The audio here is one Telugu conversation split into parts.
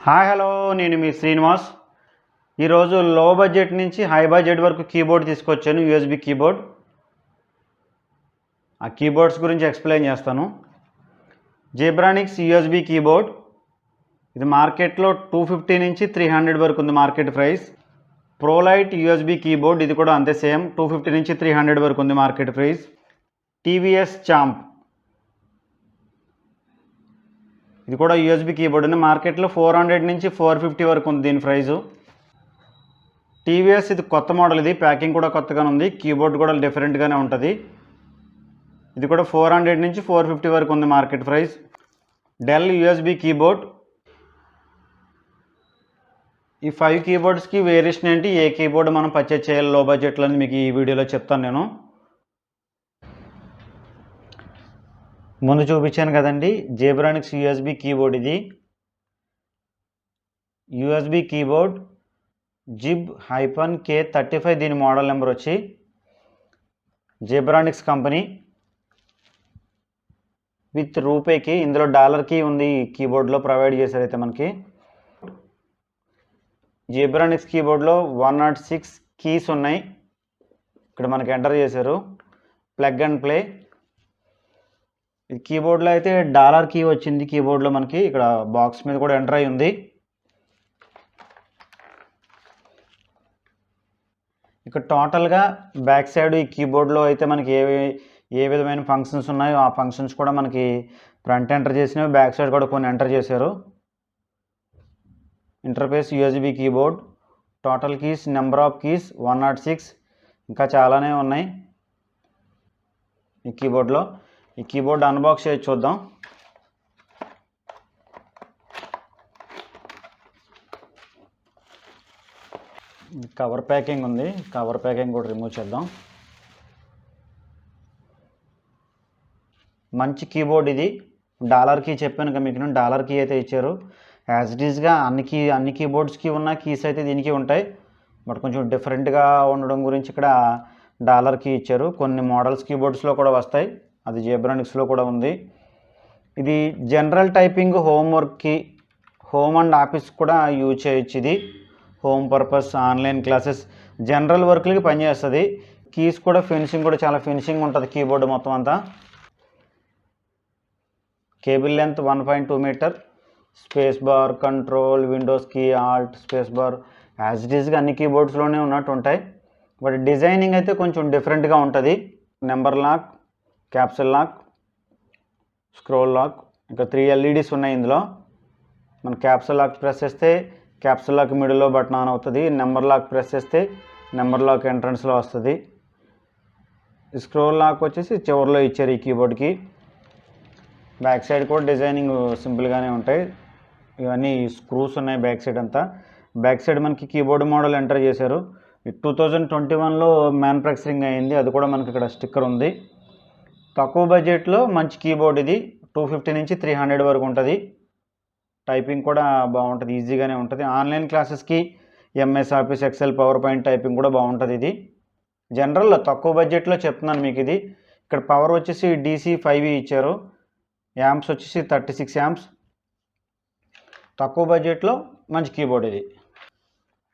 హాయ్ హలో నేను మీ శ్రీనివాస్. ఈరోజు లో బడ్జెట్ నుంచి హై బడ్జెట్ వరకు కీబోర్డ్ తీసుకొచ్చాను, యూఎస్బి కీబోర్డ్. ఆ కీబోర్డ్స్ గురించి ఎక్స్ప్లెయిన్ చేస్తాను. జెబ్రానిక్స్ యూఎస్బి కీబోర్డ్, ఇది మార్కెట్లో 250 నుంచి 300 వరకు ఉంది మార్కెట్ ప్రైస్. ప్రోలైట్ యూఎస్బి కీబోర్డ్, ఇది కూడా అంతే సేమ్ 250 నుంచి 300 వరకు ఉంది మార్కెట్ ప్రైస్. టీవీఎస్ చాంప్, ఇది కూడా యూఎస్బి కీబోర్డ్ ఉంది, మార్కెట్లో 400 నుంచి 450 వరకు ఉంది దీని ప్రైజు. టీవీఎస్, ఇది కొత్త మోడల్, ఇది ప్యాకింగ్ కూడా కొత్తగానే ఉంది, కీబోర్డ్ కూడా డిఫరెంట్గానే ఉంటుంది. ఇది కూడా 400 నుంచి 450 వరకు ఉంది market price. Dell USB keyboard, ఈ 5 కీబోర్డ్స్కి వేరియేషన్ ఏంటి, ఏ కీబోర్డ్ మనం పర్చేజ్ చేయాలి లో బడ్జెట్లో అని మీకు ఈ వీడియోలో చెప్తాను నేను. ముందు చూపించాను కదండి జెబ్రానిక్స్ యూఎస్బి కీబోర్డ్, ఇది యూఎస్బి కీబోర్డ్ JIB-K35, దీని మోడల్ నెంబర్ వచ్చి. జెబ్రానిక్స్ కంపెనీ విత్ రూపేకి, ఇందులో డాలర్కి ఉంది ఈ కీబోర్డ్లో ప్రొవైడ్ చేశారైతే మనకి. జెబ్రానిక్స్ కీబోర్డ్లో 106 కీస్ ఉన్నాయి, ఇక్కడ మనకి ఎంటర్ చేశారు, ప్లగ్ అండ్ ప్లే. ఈ కీబోర్డ్లో అయితే డాలర్ కీ వచ్చింది కీబోర్డ్లో మనకి, ఇక్కడ బాక్స్ మీద కూడా ఎంటర్ అయి ఉంది. ఇక్కడ టోటల్గా బ్యాక్ సైడ్ ఈ కీబోర్డ్లో అయితే మనకి ఏ విధమైన ఫంక్షన్స్ ఉన్నాయో ఆ ఫంక్షన్స్ కూడా మనకి ఫ్రంట్ ఎంటర్ చేసినవి, బ్యాక్ సైడ్ కూడా కొన్ని ఎంటర్ చేశారు. Interface USB keyboard, total keys, number of keys 106, ఇంకా చాలానే ఉన్నాయి ఈ కీబోర్డ్లో. ఈ కీబోర్డ్ అన్బాక్స్ చేసి చూద్దాం. కవర్ ప్యాకింగ్ ఉంది, కవర్ ప్యాకింగ్ కూడా రిమూవ్ చేద్దాం. మంచి కీబోర్డ్ ఇది, డాలర్ కీ చెప్పాను కదా మీకు, డాలర్ కీ అయితే ఇచ్చారు. యాజ్ ఇట్ ఈస్గా అన్ని కీబోర్డ్స్కి ఉన్న కీస్ అయితే దీనికి ఉంటాయి, బట్ కొంచెం డిఫరెంట్గా ఉండడం గురించి ఇక్కడ డాలర్ కీ ఇచ్చారు. కొన్ని మోడల్స్ కీబోర్డ్స్లో కూడా వస్తాయి, అది జెబ్రానిక్స్లో కూడా ఉంది. ఇది జనరల్ టైపింగ్, హోంవర్క్కి, హోమ్ అండ్ ఆఫీస్ కూడా యూజ్ చేయొచ్చు. ఇది home purpose, online classes, general వర్క్లకి పనిచేస్తుంది. కీస్ కూడా ఫినిషింగ్ కూడా చాలా ఫినిషింగ్ ఉంటుంది కీబోర్డ్ మొత్తం అంతా. Cable length 1.2 metre, space bar, control, Windows key, alt, space bar as it ఈస్గా అన్ని కీబోర్డ్స్లోనే ఉన్నట్టు ఉంటాయి, బట్ డిజైనింగ్ అయితే కొంచెం డిఫరెంట్గా ఉంటుంది. Number lock, capsule lock, scroll lock, ఇంకా 3 LEDs ఉన్నాయి ఇందులో. మన క్యాప్సూల్ లాక్ ప్రెస్ చేస్తే క్యాప్సూల్ లాక్ మిడిల్లో బటన్ ఆన్ అవుతుంది, నెంబర్ లాక్ ప్రెస్ చేస్తే నెంబర్ లాక్ ఎంట్రన్స్లో వస్తుంది. స్క్రోల్ లాక్ వచ్చేసి చివరిలో ఇచ్చారు ఈ కీబోర్డ్కి. బ్యాక్ సైడ్ కూడా డిజైనింగ్ సింపుల్గానే ఉంటాయి, ఇవన్నీ స్క్రూస్ ఉన్నాయి బ్యాక్ సైడ్ అంతా. బ్యాక్ సైడ్ మనకి కీబోర్డ్ మోడల్ ఎంటర్ చేశారు, 2021లో మ్యానుఫ్యాక్చరింగ్ అయింది, అది కూడా మనకి ఇక్కడ స్టిక్కర్ ఉంది. తక్కువ బడ్జెట్లో మంచి కీబోర్డ్ ఇది, 250 నుంచి 300 వరకు ఉంటుంది. టైపింగ్ కూడా బాగుంటుంది, ఈజీగానే ఉంటుంది. ఆన్లైన్ క్లాసెస్కి, MS office, excel, power point typing కూడా బాగుంటుంది. ఇది జనరల్లో తక్కువ బడ్జెట్లో చెప్తున్నాను మీకు. ఇది ఇక్కడ పవర్ వచ్చేసి DC 5 ఇచ్చారు, యాంప్స్ వచ్చేసి 36 యాంప్స్. తక్కువ బడ్జెట్లో మంచి కీబోర్డ్ ఇది.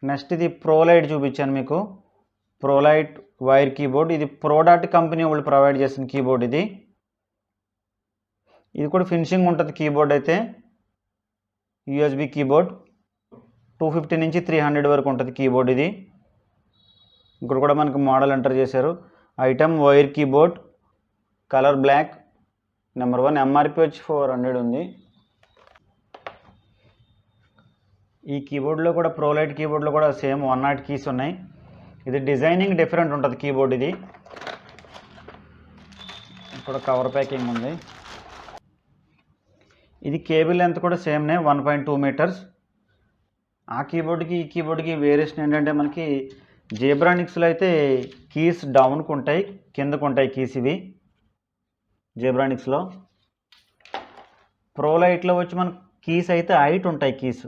నెక్స్ట్ ఇది ప్రోలైట్ చూపించాను మీకు, ప్రోలైట్ వైర్ కీబోర్డ్, ఇది ప్రోడాట్ కంపెనీ వాళ్ళు ప్రొవైడ్ చేసిన కీబోర్డ్ ఇది. ఇది కూడా ఫినిషింగ్ ఉంటుంది కీబోర్డ్ అయితే. యూఎస్బి కీబోర్డ్ 250 నుంచి 300 వరకు ఉంటుంది కీబోర్డ్ ఇది. ఇక్కడ కూడా మనకి మోడల్ ఎంటర్ చేశారు. Item wire keyboard, colour black, number 1, MRP వచ్చి 400 ఉంది. ఈ కీబోర్డ్లో కూడా ప్రోలైట్ కీబోర్డ్లో కూడా సేమ్ 100 కీస్ ఉన్నాయి. ఇది డిజైనింగ్ డిఫరెంట్ ఉంటుంది కీబోర్డ్ ఇది. ఇక్కడ కవర్ ప్యాకింగ్ ఉంది. ఇది కేబుల్ లెంత్ కూడా సేమ్నే 1.2 మీటర్స్. ఆ కీబోర్డ్కి ఈ కీబోర్డ్కి వేరియేషన్ ఏంటంటే మనకి జెబ్రానిక్స్లో అయితే కీస్ డౌన్కి ఉంటాయి, కిందకు ఉంటాయి కీస్ ఇవి జెబ్రానిక్స్లో. ప్రోలైట్లో వచ్చి మనకి కీస్ అయితే హైట్ ఉంటాయి, కీస్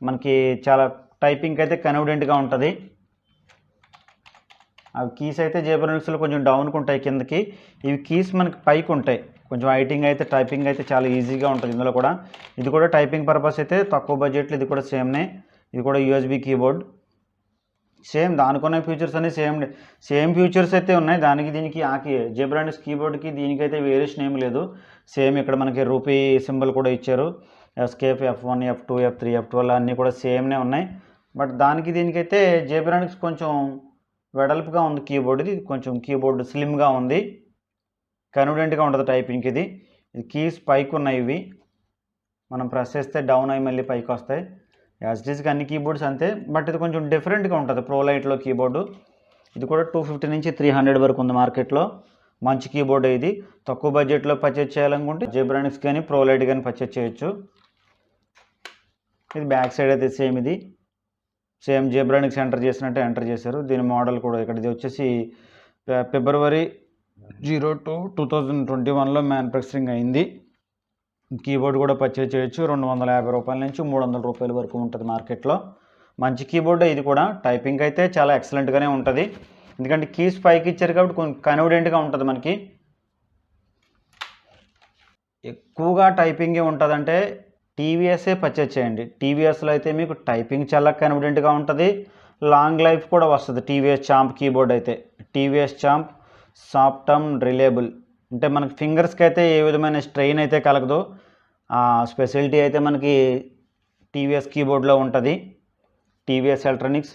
మనకి చాలా టైపింగ్ అయితే కన్వీనియంట్గా ఉంటుంది. ఆ కీస్ అయితే జెబ్రానిక్స్లో కొంచెం డౌన్కి ఉంటాయి కిందకి, ఇవి కీస్ మనకి పైకి ఉంటాయి. కొంచెం ఐటింగ్ అయితే టైపింగ్ అయితే చాలా ఈజీగా ఉంటుంది ఇందులో కూడా. ఇది కూడా టైపింగ్ పర్పస్ అయితే తక్కువ బడ్జెట్లో ఇది కూడా సేమ్నే. ఇది కూడా యూఎస్బి కీబోర్డ్. సేమ్ దానికున్న ఫీచర్స్ అన్నీ సేమ్ ఫీచర్స్ అయితే ఉన్నాయి. దానికి దీనికి జెబ్రానిక్స్ కీబోర్డ్కి దీనికైతే వేరియేషన్ ఏమి లేదు. సేమ్ ఇక్కడ మనకి రూపీ సింబల్ కూడా ఇచ్చారు. Escape, F1, F2, F3, F12 అన్నీ కూడా సేమ్నే ఉన్నాయి. బట్ దానికి దీనికైతే జెబ్రానిక్స్ కొంచెం వెడల్పుగా ఉంది కీబోర్డ్. ఇది కొంచెం కీబోర్డ్ స్లిమ్గా ఉంది, కన్వీనియంట్గా ఉంటుంది టైపింగ్కి. ఇది కీస్ పైకి ఉన్నాయి, ఇవి మనం ప్రెస్ చేస్తే డౌన్ అయ్యి మళ్ళీ పైకి వస్తాయి. యాజ్ ఇట్ ఈస్గా అన్ని కీబోర్డ్స్ అంతే, బట్ ఇది కొంచెం డిఫరెంట్గా ఉంటుంది ప్రోలైట్లో కీబోర్డు. ఇది కూడా 250 నుంచి 300 వరకు ఉంది మార్కెట్లో. మంచి కీబోర్డ్. ఇది తక్కువ బడ్జెట్లో పర్చేజ్ చేయాలనుకుంటే జెబ్రానిక్స్ కానీ ప్రోలైట్ కానీ పర్చేజ్ చేయొచ్చు. ఇది బ్యాక్ సైడ్ అయితే సేమ్, ఇది సేమ్ జెబ్రానిక్స్ ఎంటర్ చేసినట్టే ఎంటర్ చేశారు. దీని మోడల్ కూడా ఇక్కడ ఇది వచ్చేసి February 02, 2021లో మ్యానుఫ్యాక్చరింగ్ అయింది. కీబోర్డ్ కూడా పర్చేజ్ చేయొచ్చు. 250 రూపాయల నుంచి 300 రూపాయల వరకు ఉంటుంది మార్కెట్లో. మంచి కీబోర్డ్. ఇది కూడా టైపింగ్ అయితే చాలా ఎక్సలెంట్గానే ఉంటుంది, ఎందుకంటే కీస్ పైకి ఇచ్చారు కాబట్టి కొంచెం కన్వీనియంట్గా ఉంటుంది మనకి. ఎక్కువగా టైపింగే ఉంటుందంటే టీవీఎస్ఏ పర్చేజ్ చేయండి. టీవీఎస్లో అయితే మీకు టైపింగ్ చాలా కన్వీనియంట్గా ఉంటుంది, లాంగ్ లైఫ్ కూడా వస్తుంది. టీవీఎస్ చాంప్ కీబోర్డ్ అయితే TVS champ soft and reliable. అంటే మనకి ఫింగర్స్కి అయితే ఏ విధమైన స్ట్రెయిన్ అయితే కలగదు. ఆ స్పెషాలిటీ అయితే మనకి టీవీఎస్ కీబోర్డ్లో ఉంటుంది. TVS electronics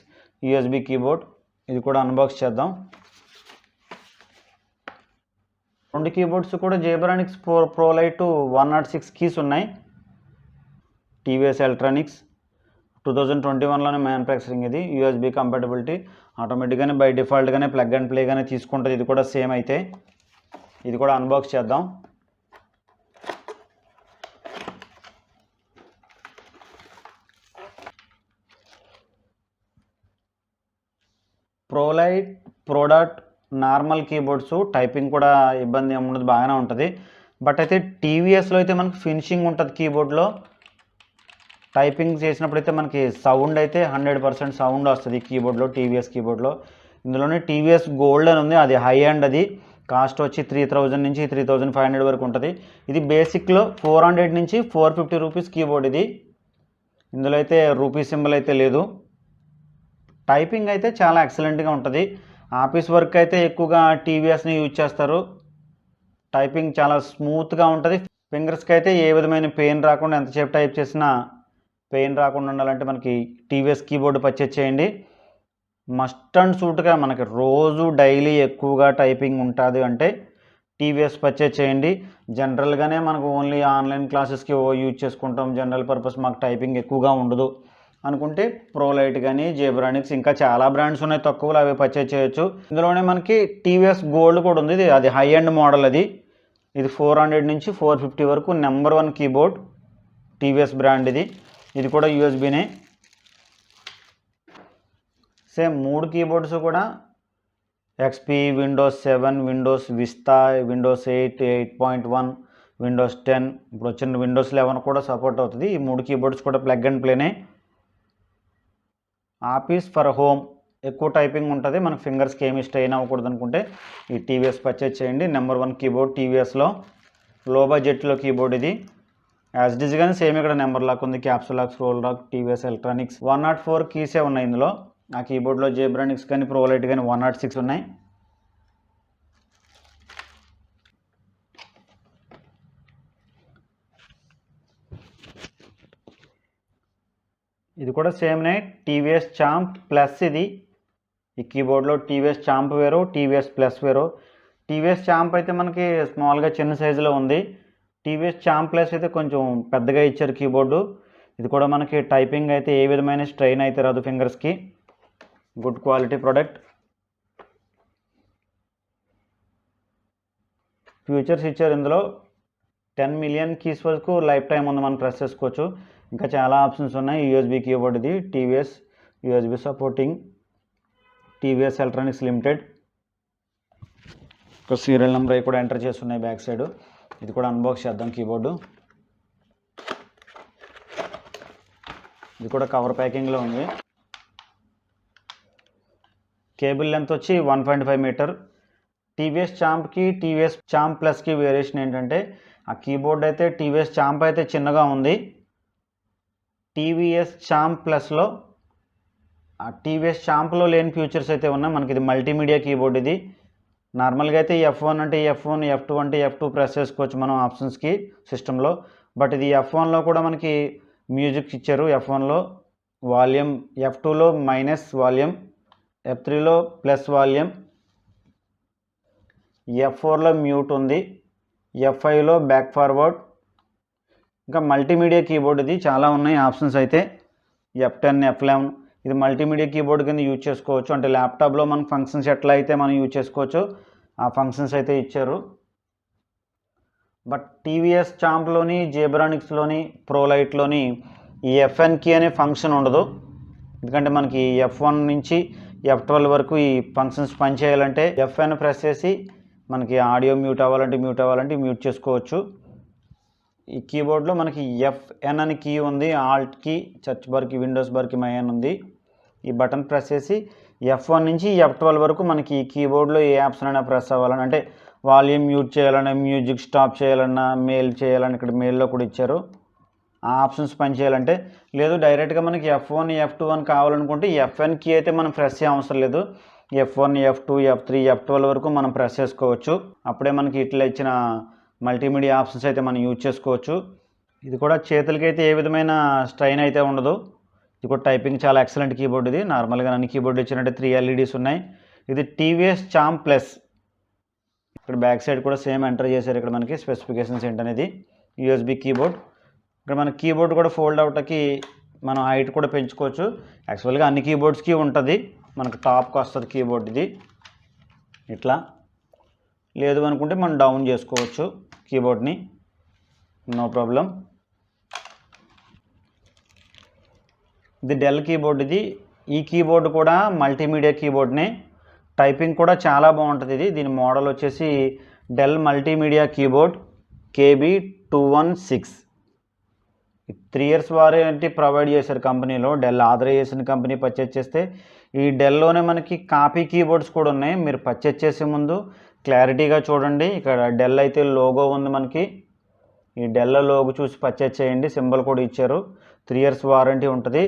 USB keyboard. ఇది కూడా అన్బాక్స్ చేద్దాం. రెండు కీబోర్డ్స్ కూడా జెబ్రానిక్స్ ప్రోలైట్ 106 కీస్ ఉన్నాయి. టీవీఎస్ ఎలక్ట్రానిక్స్ 2021లోనే మ్యానుఫ్యాక్చరింగ్. ఇది యూఎస్బి కంపాటబిలిటీ ఆటోమేటిక్గానే బై డిఫాల్ట్గానే ప్లగ్ అండ్ ప్లేగానే తీసుకుంటుంది. ఇది కూడా సేమ్ అయితే. ఇది కూడా అన్బాక్స్ చేద్దాం. Prolite, product normal keyboards typing కూడా ఇబ్బంది ఏముండదు, బాగానే ఉంటుంది. బట్ అయితే టీవీఎస్లో అయితే మనకి ఫినిషింగ్ ఉంటుంది కీబోర్డ్లో. టైపింగ్ చేసినప్పుడు అయితే మనకి సౌండ్ అయితే 100% సౌండ్ వస్తుంది కీబోర్డ్లో, టీవీఎస్ కీబోర్డ్లో. ఇందులోనే టీవీఎస్ గోల్డ్ అని ఉంది, అది హై అండ్. అది కాస్ట్ వచ్చి 3000 నుంచి 3500 వరకు ఉంటుంది. ఇది బేసిక్లో 400 నుంచి 450 రూపీస్ కీబోర్డ్ ఇది. ఇందులో అయితే రూపీ సింబల్ అయితే లేదు. టైపింగ్ అయితే చాలా ఎక్సలెంట్గా ఉంటుంది. ఆఫీస్ వర్క్ అయితే ఎక్కువగా టీవీఎస్ని యూజ్ చేస్తారు. టైపింగ్ చాలా స్మూత్గా ఉంటుంది. ఫింగర్స్కి అయితే ఏ విధమైన పెయిన్ రాకుండా, ఎంతసేపు టైప్ చేసినా పెయిన్ రాకుండా ఉండాలంటే మనకి టీవీఎస్ కీబోర్డ్ పర్చేజ్ చేయండి. మస్ట్ అండ్ సూట్గా మనకి రోజు డైలీ ఎక్కువగా టైపింగ్ ఉంటుంది అంటే టీవీఎస్ పర్చేజ్ చేయండి. జనరల్గానే మనకు ఓన్లీ ఆన్లైన్ క్లాసెస్కి యూజ్ చేసుకుంటాం, జనరల్ పర్పస్ మాకు టైపింగ్ ఎక్కువగా ఉండదు అనుకుంటే ప్రోలైట్ కానీ జెబ్రానిక్స్ ఇంకా చాలా బ్రాండ్స్ ఉన్నాయి తక్కువలో, అవి పర్చేజ్ చేయొచ్చు. ఇందులోనే మనకి టీవీఎస్ గోల్డ్ కూడా ఉంది. అది హై అండ్ మోడల్. ఇది 400 నుంచి 450 వరకు నెంబర్ 1 కీబోర్డ్, టీవీఎస్ బ్రాండ్. ఇది కూడా యూఎస్బీనే. సేమ్ 3 కీబోర్డ్స్ కూడా XP, Windows 7, Windows Vista, Windows 8, 8.1, Windows 10, ఇప్పుడు వచ్చిన Windows 11 కూడా సపోర్ట్ అవుతుంది. ఈ 3 కీబోర్డ్స్ కూడా ప్లగ్ అండ్ ప్లేనే. ఆఫీస్ ఫర్ హోమ్ ఎక్కువ టైపింగ్ ఉంటుంది, మన ఫింగర్స్కి ఏమి స్ట్రెయిన్ అవ్వకూడదు అనుకుంటే ఈ టీవీఎస్ పర్చేజ్ చేయండి. నెంబర్ 1 కీబోర్డ్ టీవీఎస్లో. లో బడ్జెట్లో కీబోర్డ్ ఇది. యాజ్ ఇట్ ఈజ్ కానీ సేమ్ ఇక్కడ నెంబర్ లాక్ ఉంది, capsule lock, scroll lock. TVS electronics 104 కీసే ఉన్నాయి ఇందులో. ఆ కీబోర్డ్లో జెబ్రానిక్స్ కానీ ప్రోలైట్ కానీ 106 ఉన్నాయి. ఇది కూడా సేమ్నే, టీవీఎస్ చాంప్ ప్లస్. ఇది ఈ కీబోర్డ్లో టీవీఎస్ చాంప్ వేరు, టీవీఎస్ ప్లస్ వేరు. టీవీఎస్ చాంప్ అయితే మనకి స్మాల్గా చిన్న సైజులో ఉంది. టీవీఎస్ చాంప్ ప్లస్ అయితే కొంచెం పెద్దగా ఇచ్చారు కీబోర్డు. ఇది కూడా మనకి టైపింగ్ అయితే ఏ విధమైన స్ట్రెయిన్ అయితే రాదు ఫింగర్స్కి. Good quality product. ఫ్యూచర్స్ ఇచ్చారు ఇందులో. 10 మిలియన్ కీస్ వరకు లైఫ్ టైం ఉంది, మనం ప్రెస్ చేసుకోవచ్చు. ఇంకా చాలా ఆప్షన్స్ ఉన్నాయి. యూఎస్బీ కీబోర్డ్ ఇది. TVS USB supporting, TVS electronics limited. ఒక సీరియల్ నెంబర్ అవి కూడా ఎంటర్ చేస్తున్నాయి బ్యాక్ సైడ్. ఇది కూడా అన్బాక్స్ చేద్దాం కీబోర్డు. ఇది కూడా కవర్ ప్యాకింగ్లో ఉంది. కేబుల్ లెంత్ వచ్చి 1.5 మీటర్. టీవీఎస్ చాంప్కి టీవీఎస్ చాంప్ ప్లస్కి వేరియేషన్ ఏంటంటే ఆ కీబోర్డ్ అయితే టీవీఎస్ చాంప్ అయితే చిన్నగా ఉంది. టీవీఎస్ చాంప్ ప్లస్లో ఆ టీవీఎస్ చాంప్లో లేని ఫీచర్స్ అయితే ఉన్నాయి. మనకి ఇది మల్టీమీడియా కీబోర్డ్. ఇది నార్మల్గా అయితే F1 అంటే F1, F2 అంటే F2 ప్రెస్ చేసుకోవచ్చు మనం ఆప్షన్స్కి సిస్టంలో. బట్ ఇది F1లో కూడా మనకి మ్యూజిక్ ఇచ్చారు. F1లో వాల్యూమ్, F2లో మైనస్ వాల్యూమ్, F3లో ప్లస్ వాల్యూమ్, F4లో మ్యూట్ ఉంది, F5లో బ్యాక్ ఫార్వర్డ్. ఇంకా మల్టీమీడియా కీబోర్డ్ ఇది చాలా ఉన్నాయి ఆప్షన్స్ అయితే. F10, F11 ఇది మల్టీమీడియా కీబోర్డ్ కింద యూజ్ చేసుకోవచ్చు. అంటే ల్యాప్టాప్లో మన ఫంక్షన్స్ ఎట్లా అయితే మనం యూజ్ చేసుకోవచ్చు ఆ ఫంక్షన్స్ అయితే ఇచ్చారు. బట్ టీవీఎస్ చాంప్లోని, జేబ్రానిక్స్లోని, ప్రోలైట్లోని ఈ FN కీ అనే ఫంక్షన్ ఉండదు. ఎందుకంటే మనకి F1 నుంచి F12 వరకు ఈ ఫంక్షన్స్ పనిచేయాలంటే FN ప్రెస్ చేసి మనకి ఆడియో మ్యూట్ అవ్వాలంటే మ్యూట్ చేసుకోవచ్చు. ఈ కీబోర్డ్లో మనకి FN అని కీ ఉంది, ఆల్ట్ కీ, సెర్చ్ బార్కి, విండోస్ బార్కి మైన్ ఉంది. ఈ బటన్ ప్రెస్ చేసి F1 నుంచి F12 వరకు మనకి ఈ కీబోర్డ్లో ఏ యాప్స్ అయినా ప్రెస్ అవ్వాలని, అంటే వాల్యూమ్ మ్యూట్ చేయాలన్నా, మ్యూజిక్ స్టాప్ చేయాలన్నా, మెయిల్ చేయాలని ఇక్కడ మెయిల్లో కూడా ఇచ్చారు. ఆ ఆప్షన్స్ పనిచేయాలంటే. లేదు డైరెక్ట్గా మనకి F1, F2 అని కావాలనుకుంటే FN కీ అయితే మనం ప్రెస్ చేయ అవసరం లేదు. F1, F2, F3, F12 వరకు మనం ప్రెస్ చేసుకోవచ్చు. అప్పుడే మనకి ఇట్లా ఇచ్చిన మల్టీమీడియా ఆప్షన్స్ అయితే మనం యూజ్ చేసుకోవచ్చు. ఇది కూడా చేతులకి అయితే ఏ విధమైన స్ట్రైన్ అయితే ఉండదు. ఇది కూడా టైపింగ్ చాలా ఎక్సలెంట్ కీబోర్డ్. ఇది నార్మల్గా అన్ని కీబోర్డ్ ఇచ్చినట్టే 3 LEDs ఉన్నాయి. ఇది టీవీఎస్ చాంప్ ప్లస్. ఇక్కడ బ్యాక్ సైడ్ కూడా సేమ్ ఎంటర్ చేశారు. ఇక్కడ మనకి స్పెసిఫికేషన్స్ ఏంటనేది. USB keyboard. ఇక్కడ మన కీబోర్డ్ కూడా ఫోల్డ్ అవుట్కి మనం హైట్ కూడా పెంచుకోవచ్చు. యాక్చువల్గా అన్ని కీబోర్డ్స్కి ఉంటుంది. మనకు టాప్కి వస్తుంది కీబోర్డ్ ఇది ఇట్లా. లేదు అనుకుంటే మనం డౌన్ చేసుకోవచ్చు కీబోర్డ్ని, నో ప్రాబ్లం. ఇది డెల్ కీబోర్డ్. ఇది ఈ కీబోర్డ్ కూడా మల్టీమీడియా కీబోర్డ్నే. టైపింగ్ కూడా చాలా బాగుంటుంది. దీని మోడల్ వచ్చేసి Dell multimedia keyboard KB216. 3 years warranty provide చేశారు కంపెనీలో. డెల్ ఆథరైజేషన్ కంపెనీ పర్చేజ్ చేస్తే. ఈ డెల్లోనే మనకి కాపీ కీబోర్డ్స్ కూడా ఉన్నాయి. మీరు పర్చేజ్ చేసే ముందు క్లారిటీగా చూడండి. ఇక్కడ డెల్ అయితే లోగో ఉంది మనకి. ఈ డెల్ లోగో చూసి పర్చేజ్ చేయండి. సింబల్ కూడా ఇచ్చారు. 3 years వారంటీ ఉంటుంది.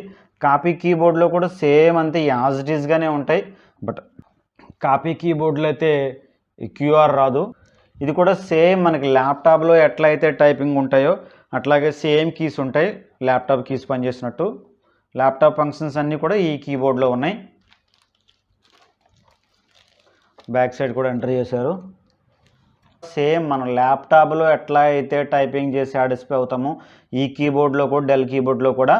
కాపీ కీబోర్డ్లో కూడా సేమ్ అంతే యాజ్ ఇట్ ఈస్గానే ఉంటాయి. బట్ కాపీ కీబోర్డ్లో అయితే QR రాదు. ఇది కూడా సేమ్ మనకి ల్యాప్టాప్లో ఎట్లా అయితే టైపింగ్ ఉంటాయో అట్లాగే సేమ్ కీస్ ఉంటాయి. ల్యాప్టాప్ కీస్ పనిచేసినట్టు ల్యాప్టాప్ ఫంక్షన్స్ అన్నీ కూడా ఈ కీబోర్డ్లో ఉన్నాయి. బ్యాక్ సైడ్ కూడా ఎంటర్ చేశారు. సేమ్ మనం ల్యాప్టాప్లో ఎట్లా అయితే టైపింగ్ చేసి సాటిస్ఫై అవుతామో ఈ కీబోర్డ్లో కూడా, డెల్ కీబోర్డ్లో కూడా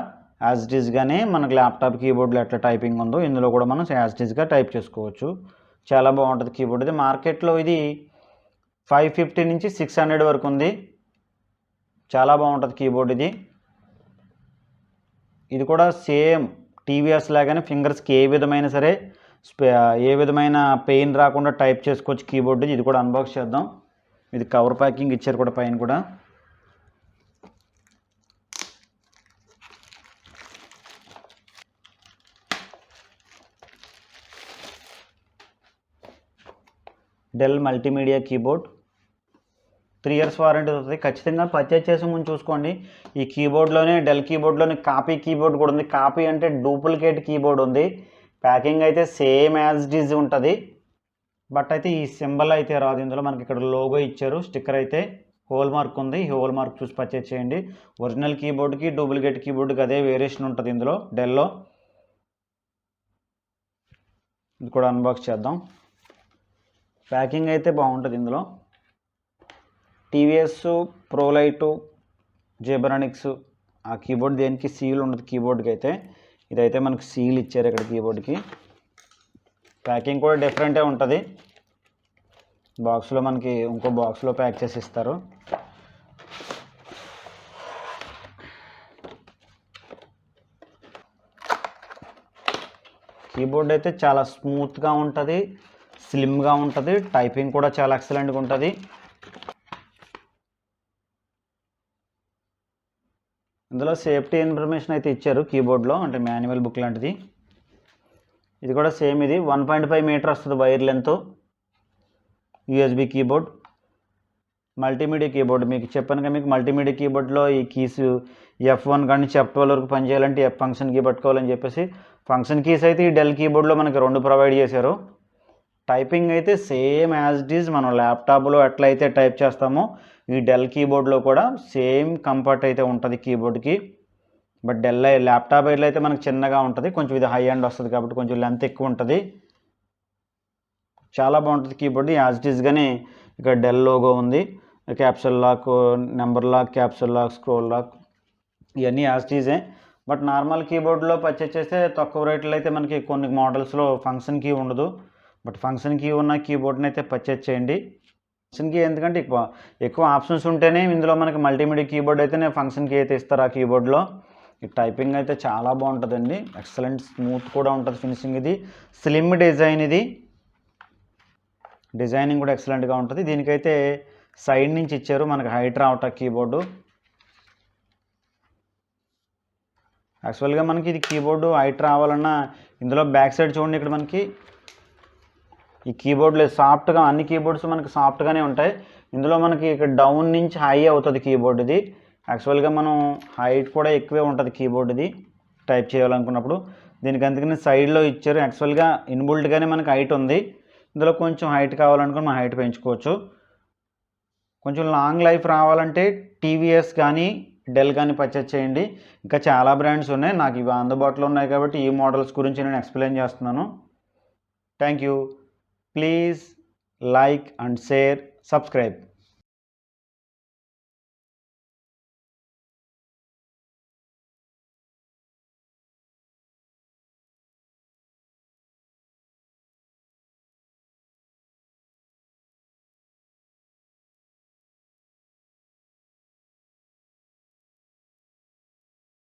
యాజ్ ఇట్ ఈస్గానే మనకు ల్యాప్టాప్ కీబోర్డ్లో ఎట్లా టైపింగ్ ఉందో ఇందులో కూడా మనం యాజ్ ఇట్ ఈస్గా టైప్ చేసుకోవచ్చు. చాలా బాగుంటుంది కీబోర్డ్. ఇది మార్కెట్లో ఇది 550 నుంచి 600 వరకు ఉంది. చాలా బాగుంటుంది కీబోర్డ్ ఇది. ఇది కూడా సేమ్ టీవీఎస్ లాగానే ఫింగర్స్కి ఏ విధమైన సరే ఏ విధమైన పెయిన్ రాకుండా టైప్ చేసుకోవచ్చు కీబోర్డ్. ఇది కూడా అన్బాక్స్ చేద్దాం. ఇది కవర్ ప్యాకింగ్ ఇచ్చారు కూడా పైన కూడా. Dell multimedia keyboard 3 years warranty వస్తుంది. ఖచ్చితంగా పర్చేజ్ చేసే ముందు చూసుకోండి. ఈ కీబోర్డ్లోనే డెల్ కీబోర్డ్లోనే కాపీ కీబోర్డ్ కూడా ఉంది. కాపీ అంటే డూప్లికేట్ కీబోర్డ్ ఉంది. ప్యాకింగ్ అయితే సేమ్ యాజ్ ఇట్ ఈజ్ ఉంటుంది. బట్ అయితే ఈ సింబల్ అయితే రాదు ఇందులో. మనకి ఇక్కడ లోగో ఇచ్చారు. స్టిక్కర్ అయితే హోల్ మార్క్ ఉంది. ఈ హోల్ మార్క్ చూసి పర్చేజ్ చేయండి. ఒరిజినల్ కీబోర్డ్కి డూప్లికేట్ కీబోర్డ్కి అదే వేరియేషన్ ఉంటుంది ఇందులో డెల్లో. ఇది కూడా అన్బాక్స్ చేద్దాం. ప్యాకింగ్ అయితే బాగుంటుంది ఇందులో. టీవీఎస్, ప్రోలైట్, జేబ్రానిక్స్ ఆ కీబోర్డ్ దేనికి సీల్ ఉండదు కీబోర్డ్కి అయితే. ఇదైతే మనకు సీల్ ఇచ్చారు ఇక్కడ కీబోర్డ్కి. ప్యాకింగ్ కూడా డిఫరెంటే ఉంటుంది. బాక్స్లో మనకి ఇంకో బాక్స్లో ప్యాక్ చేసి ఇస్తారు. కీబోర్డ్ అయితే చాలా స్మూత్గా ఉంటుంది, స్లిమ్గా ఉంటుంది. టైపింగ్ కూడా చాలా ఎక్సలెంట్గా ఉంటుంది. ఇందులో సేఫ్టీ ఇన్ఫర్మేషన్ అయితే ఇచ్చారు కీబోర్డ్లో, అంటే మాన్యువల్ బుక్ లాంటిది. ఇది కూడా సేమ్. ఇది 1.5 మీటర్ వస్తుంది wire length. USB keyboard, multimedia keyboard. మీకు చెప్పాను కదా, మీకు మల్టీమీడియా కీబోర్డ్లో ఈ కీస్ F1 కానీ F12 వరకు పనిచేయాలంటే F ఫంక్షన్ కీ పట్టుకోవాలని చెప్పేసి ఫంక్షన్ కీస్ అయితే ఈ డెల్ కీబోర్డ్లో మనకి 2 ప్రొవైడ్ చేశారు. టైపింగ్ అయితే సేమ్ యాజ్ ఇట్ ఈజ్ మనం ల్యాప్టాప్లో ఎట్లయితే టైప్ చేస్తామో ఈ డెల్ కీబోర్డ్లో కూడా సేమ్ కంఫర్ట్ అయితే ఉంటుంది కీబోర్డ్కి. బట్ డెల్ ల్యాప్టాప్ అయితే మనకు చిన్నగా ఉంటుంది, కొంచెం ఇది హై అండ్ వస్తుంది కాబట్టి కొంచెం లెంత్ ఎక్కువ ఉంటుంది. చాలా బాగుంటుంది కీబోర్డ్. యాజ్ ఇట్ ఈజ్గానే ఇక్కడ డెల్ లోగో ఉంది, capsule lock, number lock, capsule lock, scroll lock ఇవన్నీ యాజ్ ఇట్ ఈజే. బట్ నార్మల్ కీబోర్డ్లో పర్చేస్ చేస్తే తక్కువ రేట్లో అయితే మనకి కొన్ని మోడల్స్లో ఫంక్షన్ కీ ఉండదు. బట్ ఫంక్షన్ కీ ఉన్న కీబోర్డ్ని అయితే పర్చేస్ చేయండి. ఫంక్షన్ కీ ఎందుకంటే ఎక్కువ ఆప్షన్స్ ఉంటేనే ఇందులో మనకి మల్టీమీడియా కీబోర్డ్ అయితేనే ఫంక్షన్ కీ అయితే ఇస్తారు ఆ కీబోర్డ్లో. ఈ టైపింగ్ అయితే చాలా బాగుంటుందండి, ఎక్సలెంట్ స్మూత్ కూడా ఉంటుంది ఫినిషింగ్. ఇది స్లిమ్ డిజైన్, ఇది డిజైనింగ్ కూడా ఎక్సలెంట్గా ఉంటుంది. దీనికైతే సైడ్ నుంచి ఇచ్చారు మనకి హైట్ రావట కీబోర్డు. యాక్చువల్గా మనకి ఇది కీబోర్డు హైట్ రావాలన్నా ఇందులో బ్యాక్ సైడ్ చూడండి, ఇక్కడ మనకి ఈ కీబోర్డ్లో సాఫ్ట్గా అన్ని కీబోర్డ్స్ మనకి సాఫ్ట్గానే ఉంటాయి. ఇందులో మనకి ఇక్కడ డౌన్ నుంచి హై అవుతుంది కీబోర్డ్. ఇది యాక్చువల్గా మనం హైట్ కూడా ఎక్కువే ఉంటుంది కీబోర్డ్ ఇది టైప్ చేయాలనుకున్నప్పుడు. దీనికి అందుకని సైడ్లో ఇచ్చారు. యాక్చువల్గా ఇన్బుల్ట్గానే మనకి హైట్ ఉంది, ఇందులో కొంచెం హైట్ కావాలనుకుని మనం హైట్ పెంచుకోవచ్చు. కొంచెం లాంగ్ లైఫ్ రావాలంటే టీవీఎస్ కానీ డెల్ కానీ పర్చేస్ చేయండి. ఇంకా చాలా బ్రాండ్స్ ఉన్నాయి, నాకు ఇవి అందుబాటులో ఉన్నాయి కాబట్టి ఈ మోడల్స్ గురించి నేను ఎక్స్ప్లెయిన్ చేస్తున్నాను. Thank you. Please like and share, subscribe.